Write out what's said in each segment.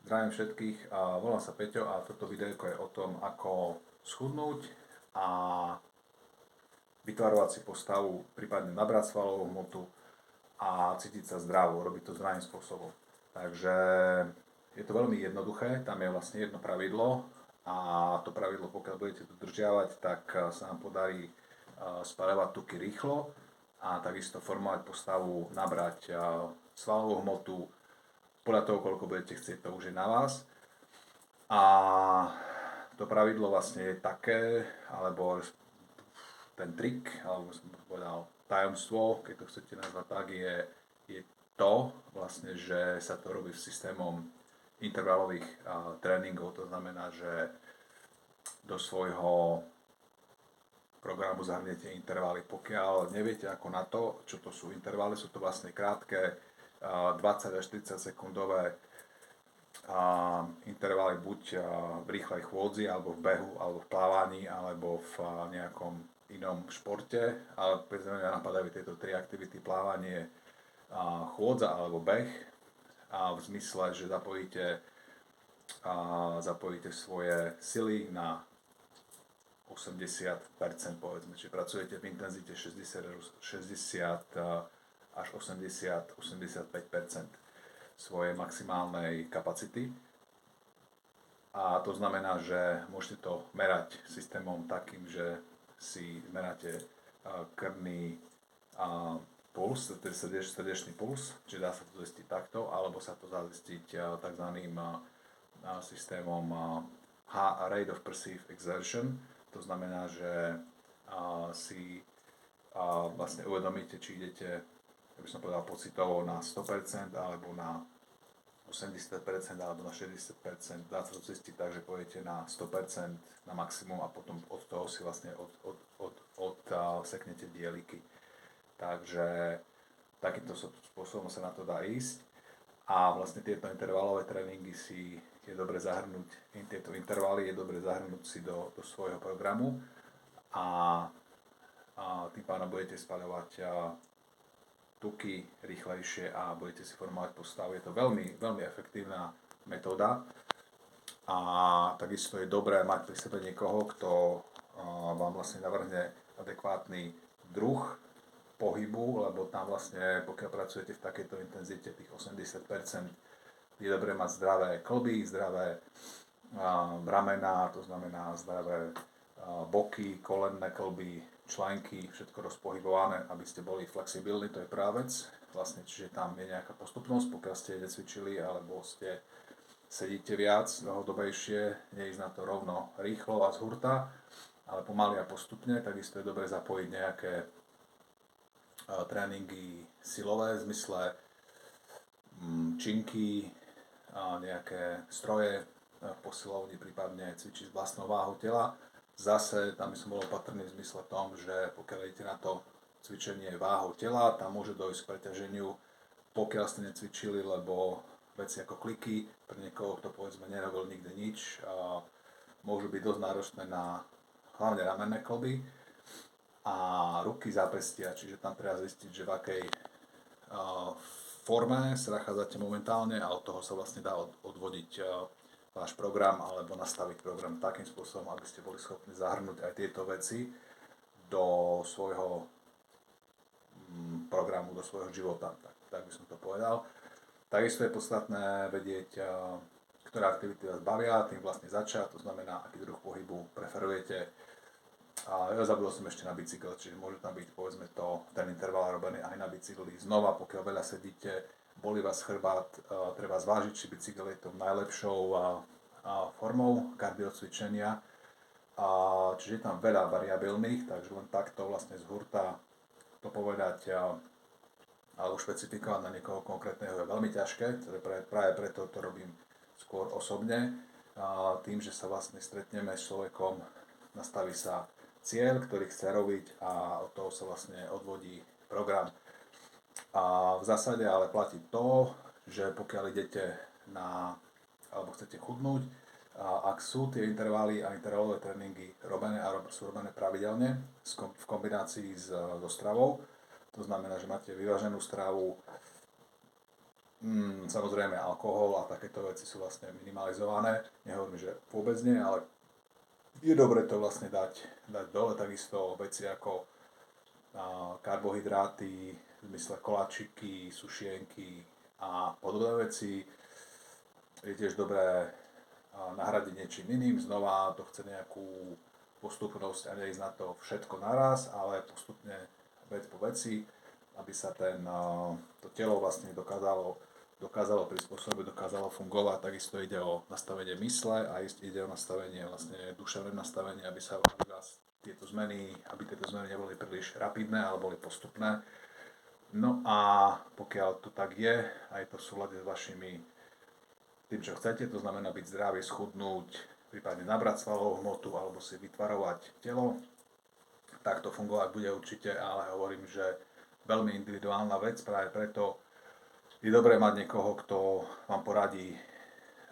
Zdravím všetkých, volám sa Peťo a toto videjko je o tom, ako schudnúť a vytvarovať si postavu, prípadne nabrať svalovú hmotu a cítiť sa zdravo, robiť to zdravým spôsobom. Takže je to veľmi jednoduché, tam je vlastne jedno pravidlo a to pravidlo, pokiaľ budete dodržiavať, tak sa vám podarí spaľovať tuky rýchlo a takisto formovať postavu, nabrať svalovú hmotu, podľa toho, koľko budete chcieť, to už je na vás. A to pravidlo vlastne je také, alebo ten trik, alebo som povedal tajomstvo, keď to chcete nazvať tak, je to vlastne, že sa to robí systémom intervalových tréningov. To znamená, že do svojho programu zahrniete intervaly. Pokiaľ neviete ako na to, čo to sú intervaly, sú to vlastne krátke 20 až 30 sekundové intervaly buď v rýchlej chôdzi, alebo v behu, alebo v plávaní, alebo v nejakom inom športe. Ale mňa napadajú tieto tri aktivity: plávanie, chôdza alebo beh, v zmysle, že zapojíte svoje sily na 80%, povedzme, čiže pracujete v intenzite 60 až 80-85% svojej maximálnej kapacity. A to znamená, že môžete to merať systémom takým, že si meráte krvný puls, teda srdečný puls, čiže dá sa to zistiť takto, alebo sa to dá zistiť tzv. Systémom Rate of Perceived Exertion. To znamená, že si vlastne uvedomíte, či idete, ja by som povedal, pocitovo na 100%, alebo na 80%, alebo na 60%. Dá sa to zistiť tak, že pôjdete na 100%, na maximum, a potom od toho si vlastne odseknete dieliky. Takže takýmto spôsobom sa na to dá ísť. A vlastne tieto intervalové tréningy je dobre zahrnúť, tieto intervaly je dobre zahrnúť si do svojho programu a tým pádom budete spaľovať tuky rýchlejšie a budete si formovať postavu. Je to veľmi, veľmi efektívna metóda a takisto je dobré mať pri sebe niekoho, kto vám vlastne navrhne adekvátny druh pohybu, lebo tam vlastne, pokiaľ pracujete v takejto intenzite, tých 80%, je dobré mať zdravé klby, zdravé ramená, to znamená zdravé boky, kolenné klby, členky, všetko rozpohybované, aby ste boli flexibilní, to je prvá vec. Vlastne, čiže tam je nejaká postupnosť, pokiaľ ste necvičili alebo sedíte viac, dlhodobejšie, neísť na to rovno rýchlo a z hurta, ale pomaly a postupne. Takisto je dobre zapojiť nejaké tréningy silové, v zmysle činky, nejaké stroje v posilovni, prípadne cvičiť s vlastnou váhou tela. Zase tam by som bol opatrný v zmysle tom, že pokiaľ idete na to cvičenie váhou tela, tam môže dojsť k preťaženiu, pokiaľ ste necvičili, lebo veci ako kliky, pre niekoho, kto povedzme nerobil nikde nič, môžu byť dosť náročné na hlavne ramenné klby a ruky, zápestia, čiže tam treba zistiť, že v akej forme sa nachádzate momentálne a od toho sa vlastne dá odvodiť váš program alebo nastaviť program takým spôsobom, aby ste boli schopní zahrnúť aj tieto veci do svojho programu, do svojho života, tak by som to povedal. Takisto je podstatné vedieť, ktoré aktivity vás bavia, tým vlastne začať, to znamená, aký druh pohybu preferujete. Ja zabudol som ešte na bicykel, čiže môže tam byť, povedzme to, ten interval robený aj na bicykli. Znova, pokiaľ veľa sedíte, bolí vás chrbát, treba zvážiť, či bicykel je tou najlepšou formou kardiocvičenia. Čiže je tam veľa variabilných, takže len takto vlastne z hurta to povedať alebo špecifikovať na niekoho konkrétneho je veľmi ťažké, práve preto to robím skôr osobne. Tým, že sa vlastne stretneme s človekom, nastaví sa cieľ, ktorý chce robiť a od toho sa vlastne odvodí program. A v zásade ale platí to, že pokiaľ idete alebo chcete chudnúť, ak sú tie intervaly a intervalové tréningy robené a sú robené pravidelne v kombinácii so stravou, to znamená, že máte vyváženú stravu, Samozrejme alkohol a takéto veci sú vlastne minimalizované. Nehovorím, že vôbec nie, ale je dobre to vlastne dať dole. Takisto veci ako karbohydráty, v zmysle koláčiky, sušienky a podobné veci. Je tiež dobré nahradiť niečím iným. Znova to chce nejakú postupnosť a neísť na to všetko naraz, ale postupne vec po veci, aby sa to telo vlastne dokázalo prispôsobiť, dokázalo fungovať. Takisto ide o nastavenie mysle a ide o nastavenie vlastne duševné nastavenie, aby vás tieto zmeny neboli príliš rapidné, ale boli postupné. No a pokiaľ to tak je, a je to v súlade s tým, čo chcete, to znamená byť zdravý, schudnúť, prípadne nabrať svalovú hmotu alebo si vytvarovať telo, tak to fungovať bude určite, ale hovorím, že veľmi individuálna vec, práve preto je dobré mať niekoho, kto vám poradí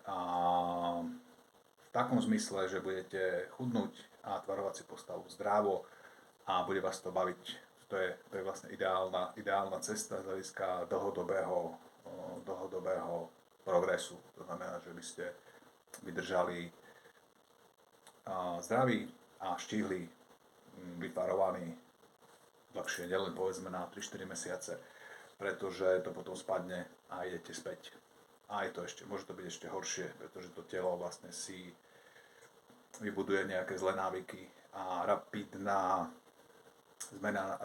v takom zmysle, že budete chudnúť a tvarovať si postavu zdravo a bude vás to baviť. To je vlastne ideálna cesta z hľadiska dlhodobého progresu. To znamená, že by ste vydržali zdraví a štíhli, vytvarovaní dlhšie, nielen povedzme na 3-4 mesiace, pretože to potom spadne a idete späť. A môže to byť ešte horšie, pretože to telo vlastne si vybuduje nejaké zlé návyky a rapidná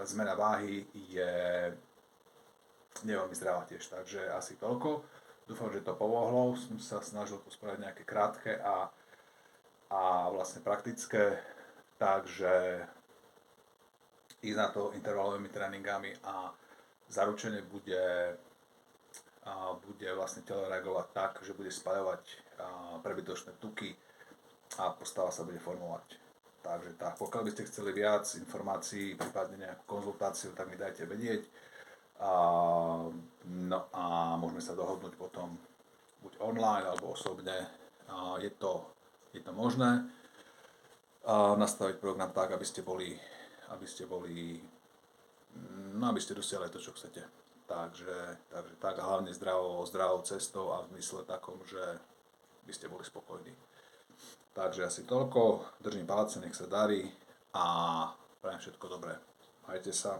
zmena váhy je neveľmi zdravá tiež, takže asi toľko. Dúfam, že to pomohlo, som sa snažil to spraviť nejaké krátke a vlastne praktické, takže ísť na to intervalovými tréningami a zaručene bude vlastne telo reagovať tak, že bude spaľovať prebytočné tuky a postava sa bude formovať. Takže tak, pokiaľ by ste chceli viac informácií, prípadne nejakú konzultáciu, tak mi dajte vedieť. No a môžeme sa dohodnúť potom buď online alebo osobne. Je to možné nastaviť program tak, aby ste dosiahli to, čo chcete. Takže tak, hlavne zdravou cestou a v zmysle takom, že by ste boli spokojní. Takže asi toľko, držím palce, nech sa darí a prajem všetko dobré. Majte sa.